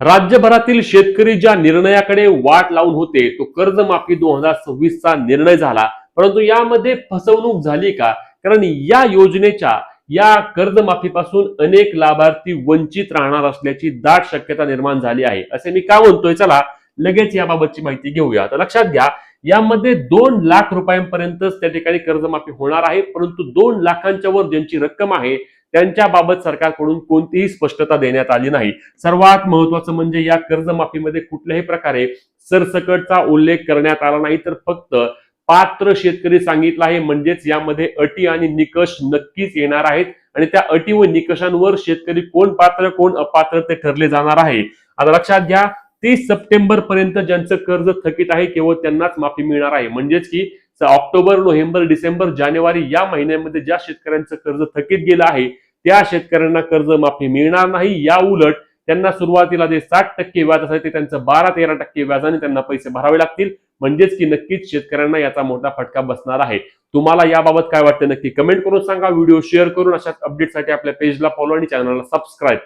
राज्यभरातील शेतकरी ज्या निर्णयाकडे वाट लावून होते तो कर्जमाफी 2026 चा निर्णय झाला, परंतु यामध्ये फसवणूक झाली का? कारण या योजनेच्या या कर्जमाफीपासून अनेक लाभार्थी वंचित राहणार असल्याची दाट शक्यता निर्माण झाली आहे. असे मी का म्हणतोय, चला लगेच याबाबतची माहिती घेऊया. तर लक्षात घ्या, यामध्ये 2 लाख रुपयांपर्यंतच त्या ठिकाणी कर्जमाफी होणार आहे, परंतु 2 लाखांच्या वर ज्यांची रक्कम आहे त्यांच्या बाबत सरकारकडून कोणतीही स्पष्टता देण्यात आली नाही. सर्वात महत्त्वाचं म्हणजे या कर्जमाफीमध्ये कुठल्याही प्रकारे सरसकटचा उल्लेख करण्यात आला नाही, तर फक्त पात्र शेतकरी सांगितलं आहे. म्हणजेच यामध्ये अटी आणि निकष नक्कीच येणार आहेत आणि त्या अटी व निकषांवर शेतकरी कोण पात्र कोण अपात्र ते ठरले जाणार आहे. आता लक्षात घ्या, 30 सप्टेंबर पर्यंत ज्यांचं कर्ज थकीत आहे केवळ त्यांनाच माफी मिळणार आहे. म्हणजेच की ऑक्टोबर, नोव्हेंबर, डिसेंबर, जानेवारी या महिन्यामध्ये ज्या शेतकऱ्यांचं कर्ज थकीत गेलं आहे त्या शेतकऱ्यांना कर्जमाफी मिळणार नाही. या उलट त्यांना सुरुवातीला जे 60% व्याज असेल ते त्यांचं 12-13% व्याजाने त्यांना पैसे भरावे लागतील. म्हणजेच की नक्कीच शेतकऱ्यांना याचा मोठा फटका बसणार आहे. तुम्हाला याबाबत काय वाटतं नक्की कमेंट करून सांगा. व्हिडिओ शेअर करून अशाच अपडेटसाठी आपल्या पेजला फॉलो आणि चॅनलला सबस्क्राईब